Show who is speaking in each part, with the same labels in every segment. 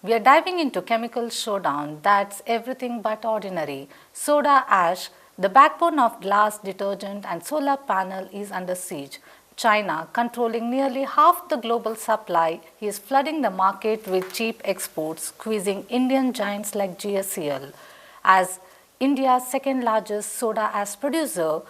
Speaker 1: We are diving into chemical showdown that's everything but ordinary. Soda ash, the backbone of glass, detergent and solar panel, is under siege. China, controlling nearly half the global supply, is flooding the market with cheap exports, squeezing Indian giants like GHCL. As India's second largest soda ash producer,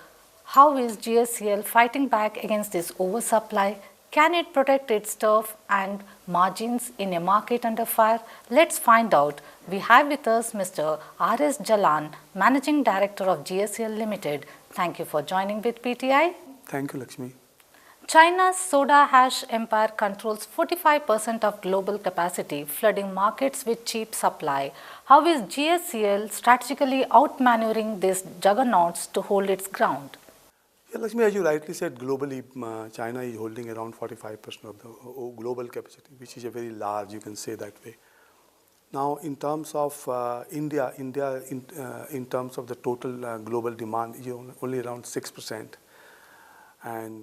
Speaker 1: how is GHCL fighting back against this oversupply? Can it protect its turf and margins in a market under fire? Let's find out. We have with us Mr. R.S. Jalan, Managing Director of GHCL Ltd. Thank you for joining with PTI.
Speaker 2: Thank you, Lakshmi.
Speaker 1: China's soda ash empire controls 45% of global capacity, flooding markets with cheap supply. How is GHCL strategically outmaneuvering these juggernauts to hold its ground?
Speaker 2: Yeah, Lakshmi, as you rightly said, globally, China is holding around 45% of the global capacity, which is a very large, you can say that way. Now, in terms of India in terms of the total global demand is only around 6%.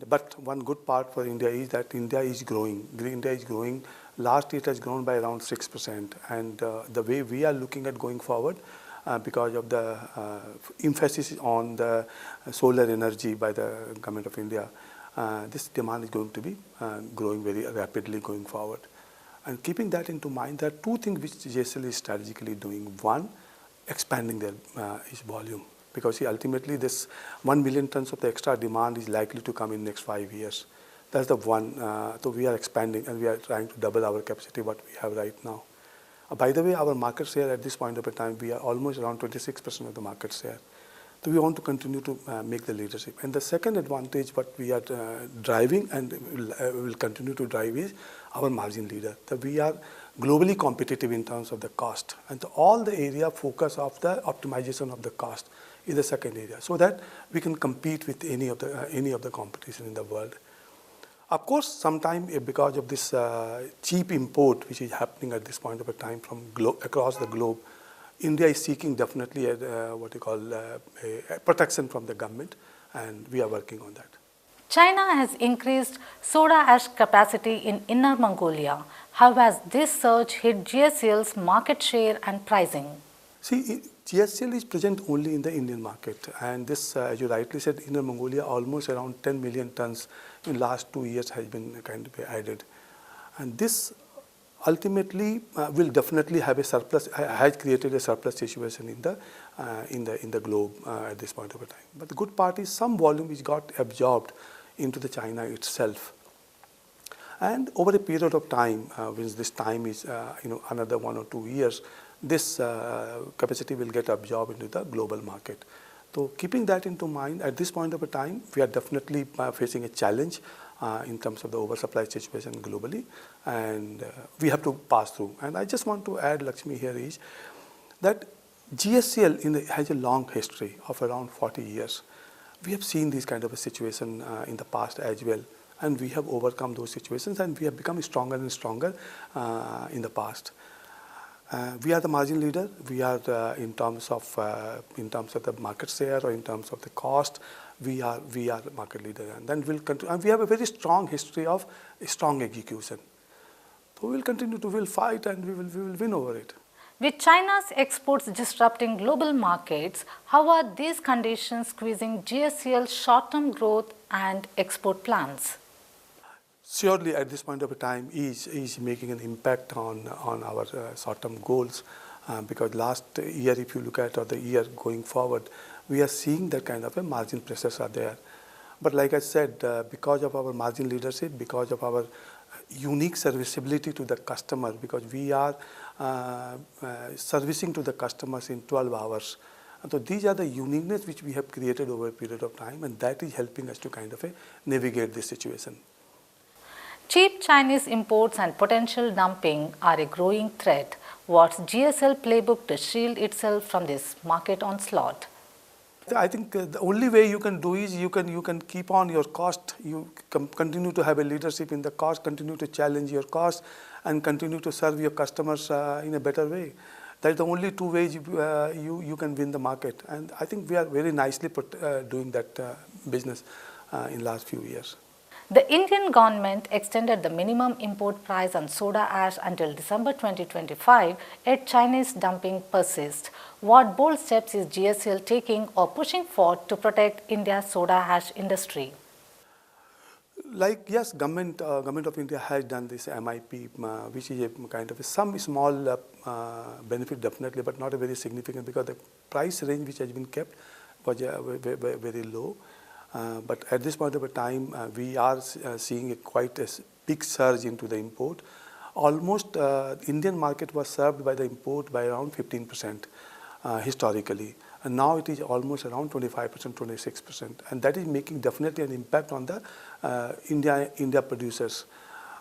Speaker 2: But one good part for India is that India is growing. India is growing. Last year it has grown by around 6%. And the way we are looking at going forward, because of the emphasis on the solar energy by the government of India, this demand is going to be growing very rapidly going forward. And keeping that into mind, there are two things which GHCL is strategically doing. One, expanding their its volume. Because ultimately this 1 million tons of the extra demand is likely to come in next 5 years. That's the one. So we are expanding and we are trying to double our capacity what we have right now. By the way, our market share at this point of time, we are almost around 26% of the market share. So we want to continue to make the leadership. And the second advantage what we are driving and will continue to drive is our margin leader. That we are globally competitive in terms of the cost. And all the area focus of the optimization of the cost is the second area, so that we can compete with any of the competition in the world. Of course, sometimes because of this cheap import which is happening at this point of a time from across the globe, India is seeking definitely a protection from the government, and we are working on that.
Speaker 1: China has increased soda ash capacity in Inner Mongolia. How has this surge hit GHCL's market share and pricing?
Speaker 2: See, GHCL is present only in the Indian market, and this, as you rightly said, Inner Mongolia, almost around 10 million tons in last 2 years has been kind of added, and this ultimately will definitely have a surplus, has created a surplus situation in the globe at this point of time. But the good part is some volume which got absorbed into the China itself, and over a period of time, when this time is another 1 or 2 years, this capacity will get absorbed into the global market. So keeping that into mind, at this point of a time, we are definitely facing a challenge in terms of the oversupply situation globally, and we have to pass through. And I just want to add, Lakshmi, here is that GHCL has a long history of around 40 years. We have seen this kind of a situation in the past as well, and we have overcome those situations, and we have become stronger and stronger in the past. We are the margin leader. We are in terms of the market share or in terms of the cost. We are the market leader, and then we'll continue. And we have a very strong history of strong execution. So we'll continue to fight, and we will win over it.
Speaker 1: With China's exports disrupting global markets, how are these conditions squeezing GHCL's short-term growth and export plans?
Speaker 2: Surely at this point of time is making an impact on our short-term goals, because last year, if you look at or the year going forward, we are seeing that kind of a margin pressures are there. But like I said, because of our margin leadership, because of our unique serviceability to the customer, because we are servicing to the customers in 12 hours. And so these are the uniqueness which we have created over a period of time, and that is helping us to kind of navigate this situation.
Speaker 1: Cheap Chinese imports and potential dumping are a growing threat. What's GHCL playbook to shield itself from this market onslaught?
Speaker 2: I think the only way you can do is you can keep on your cost. You continue to have a leadership in the cost, continue to challenge your cost, and continue to serve your customers in a better way. That's the only two ways you can win the market. And I think we are very nicely doing that business in last few years.
Speaker 1: The Indian government extended the minimum import price on soda ash until December 2025, yet Chinese dumping persists. What bold steps is GHCL taking or pushing for to protect India's soda ash industry?
Speaker 2: Like yes, government of India has done this MIP, which is a kind of some small benefit definitely, but not a very significant because the price range which has been kept was very low. But at this point of time, we are seeing quite a big surge into the import. Almost Indian market was served by the import by around 15% historically. And now it is almost around 25%, 26%. And that is making definitely an impact on the India producers.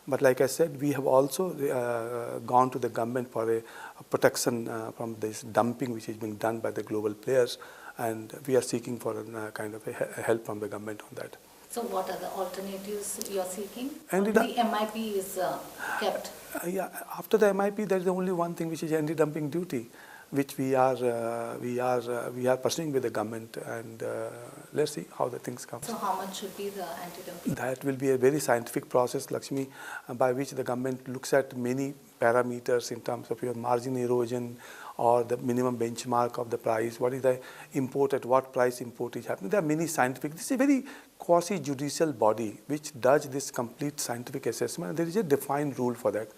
Speaker 2: But like I said, we have also gone to the government for a protection from this dumping which is being done by the global players. And we are seeking for a kind of a help from the government on that.
Speaker 1: So what are the alternatives you are seeking?
Speaker 2: And
Speaker 1: the MIP is kept?
Speaker 2: Yeah, after the MIP, there is only one thing which is anti-dumping duty, which we are pursuing with the government, and let's see how the things come.
Speaker 1: So how much should be the anti-dumping?
Speaker 2: That will be a very scientific process, Lakshmi, by which the government looks at many parameters in terms of your margin erosion or the minimum benchmark of the price, what is the import, at what price import is happening. There are many scientific, this is a very quasi-judicial body which does this complete scientific assessment, and there is a defined rule for that.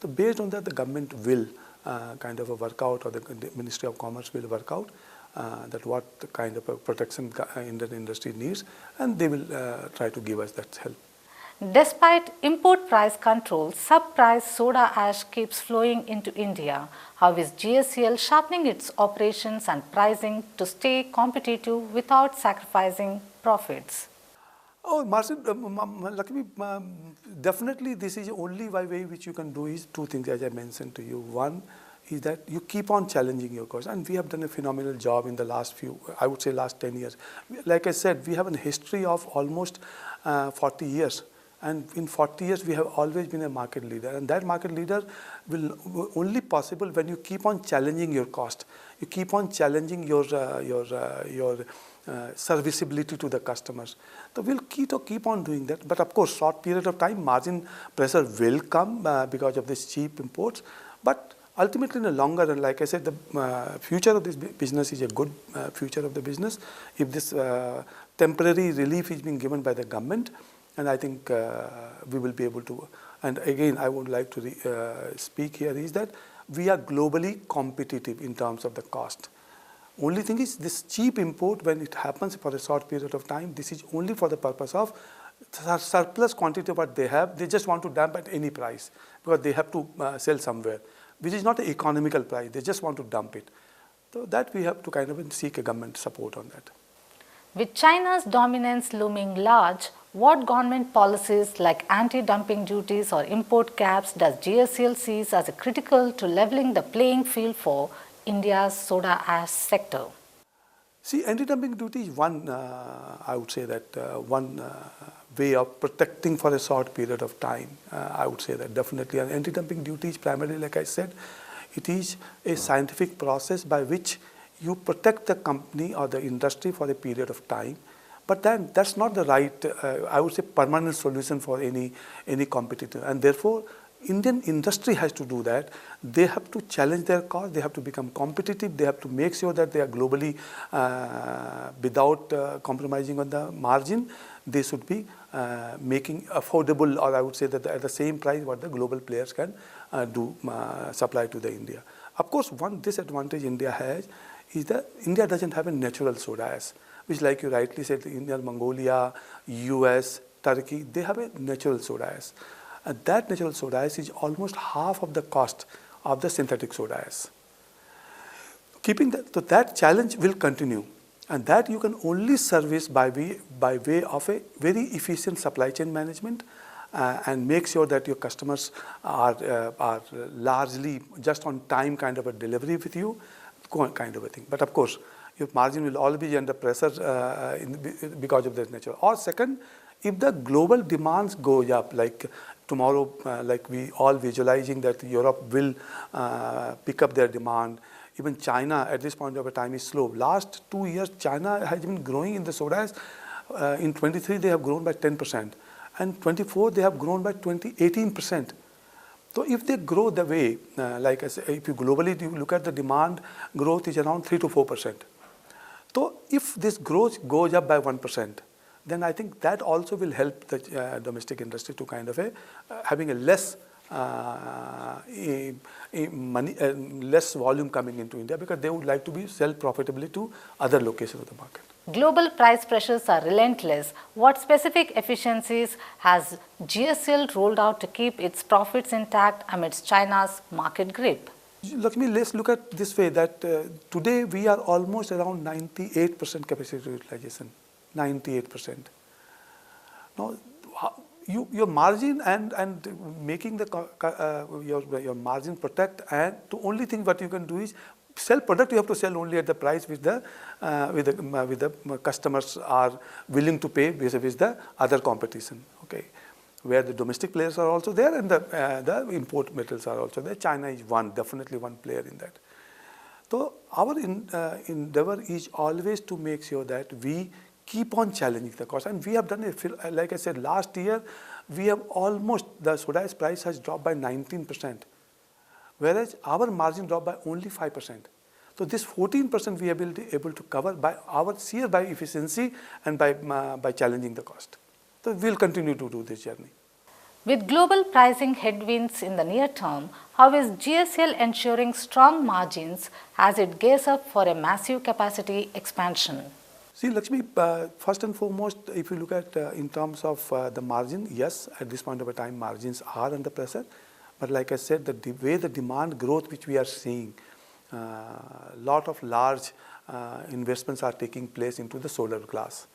Speaker 2: So based on that, the government will kind of work out, or the Ministry of Commerce will work out that what kind of a protection Indian industry needs, and they will try to give us that help.
Speaker 1: Despite import price control, sub-price soda ash keeps flowing into India. How is GHCL sharpening its operations and pricing to stay competitive without sacrificing profits?
Speaker 2: Oh, Marcin, Lakshmi, definitely this is the only way which you can do is two things, as I mentioned to you. One is that you keep on challenging your course, and we have done a phenomenal job in the last I would say last 10 years. Like I said, we have a history of almost 40 years. And in 40 years, we have always been a market leader. And that market leader will only possible when you keep on challenging your cost. You keep on challenging your serviceability to the customers. So we'll keep on doing that. But of course, short period of time, margin pressure will come because of this cheap imports. But ultimately, in the longer run, like I said, the future of this business is a good future of the business. If this temporary relief is being given by the government, and I think we will be able to, and again, I would like to speak here is that we are globally competitive in terms of the cost. Only thing is this cheap import, when it happens for a short period of time, this is only for the purpose of surplus quantity what they have. They just want to dump at any price because they have to sell somewhere, which is not an economical price. They just want to dump it. So that we have to kind of seek a government support on that.
Speaker 1: With China's dominance looming large, what government policies like anti-dumping duties or import caps does GHCL sees as critical to leveling the playing field for India's soda ash sector?
Speaker 2: See, anti-dumping duty is one, I would say that one way of protecting for a short period of time. I would say that definitely. And anti-dumping duty is primarily, like I said, it is a scientific process by which you protect the company or the industry for a period of time. But then that's not the right, I would say, permanent solution for any competitor. And therefore, Indian industry has to do that. They have to challenge their cost. They have to become competitive. They have to make sure that they are globally, without compromising on the margin, they should be making affordable, or I would say that at the same price what the global players can supply to the India. Of course, one disadvantage India has is that India doesn't have a natural soda ash, which, like you rightly said, India, Mongolia, US, Turkey, they have a natural soda ash. And that natural soda ash is almost half of the cost of the synthetic soda ash. Keeping that, so that challenge will continue, and that you can only service by way of a very efficient supply chain management, and make sure that your customers are largely just on time kind of a delivery with you, kind of a thing. But of course, your margin will always be under pressure because of this natural. Or second, if the global demands go up, like tomorrow, like we all visualizing that Europe will pick up their demand. Even China at this point of time is slow. Last 2 years, China has been growing in the soda ash. In 23, they have grown by 10%. and 24 they have grown by 18%. So if they grow the way, like I say, if you globally you look at the demand growth is around 3 to 4%. So if this growth goes up by 1%, then I think that also will help the domestic industry to kind of having a less less volume coming into India, because they would like to be sell profitably to other locations of the market.
Speaker 1: Global price pressures are relentless. What specific efficiencies has GHCL rolled out to keep its profits intact amidst China's market grip?
Speaker 2: Lakshmi, let's look at this way that today we are almost around 98% capacity utilization, 98%. Now, your margin and making your margin protect, and the only thing what you can do is sell product. You have to sell only at the price which the customers are willing to pay vis-a-vis the other competition. Okay, where the domestic players are also there and the import metals are also there. China is definitely one player in that. So our endeavor is always to make sure that we keep on challenging the cost, and we have done it. Like I said, last year we have almost, the soda ash price has dropped by 19%, whereas our margin dropped by only 5%. So this 14% we have been able to cover by our sheer by efficiency and by challenging the cost. So we will continue to do this journey.
Speaker 1: With global pricing headwinds in the near term, how is GHCL ensuring strong margins as it gears up for a massive capacity expansion?
Speaker 2: See, Lakshmi, first and foremost, if you look at in terms of the margin, yes, at this point of time, margins are under pressure. But like I said, the way the demand growth which we are seeing, lot of large investments are taking place into the solar glass.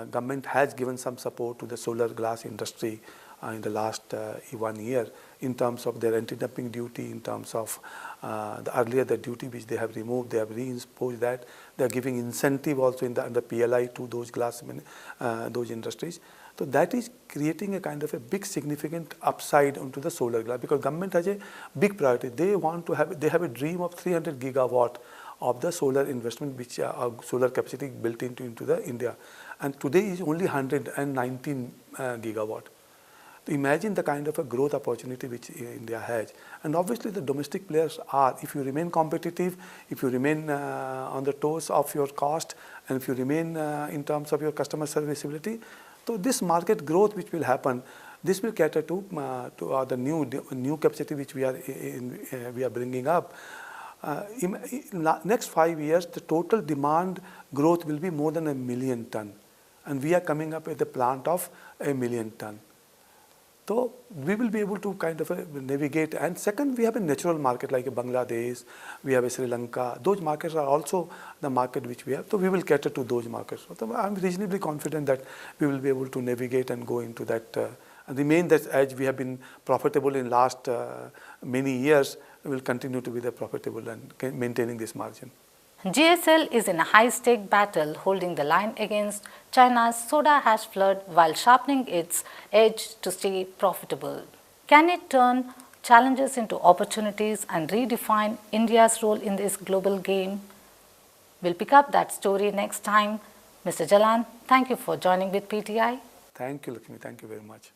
Speaker 2: Government has given some support to the solar glass industry in the last 1 year in terms of their anti-dumping duty, in terms of the duty which they have removed, they have reimposed that. They are giving incentive also under PLI to those those industries. So that is creating a kind of a big significant upside onto the solar glass, because government has a big priority. They have a dream of 300 gigawatt of the solar investment, which solar capacity built into the India, and today is only 119 gigawatt. So imagine the kind of a growth opportunity which India has. And obviously the domestic players are, if you remain competitive, if you remain on the toes of your cost, and if you remain in terms of your customer serviceability, so this market growth which will happen, this will cater to the new capacity which we are bringing up. In next 5 years, the total demand growth will be more than 1 million ton, and we are coming up with a plant of 1 million ton. So we will be able to kind of navigate. And second, we have a natural market like Bangladesh, we have a Sri Lanka. Those markets are also the market which we have. So we will cater to those markets. So I'm reasonably confident that we will be able to navigate and go into that and remain that, as we have been profitable in last many years, we will continue to be profitable and maintaining this margin.
Speaker 1: GHCL is in a high-stake battle holding the line against China's soda ash flood while sharpening its edge to stay profitable. Can it turn challenges into opportunities and redefine India's role in this global game? We'll pick up that story next time. Mr. Jalan, thank you for joining with PTI.
Speaker 2: Thank you, Lakshmi. Thank you very much.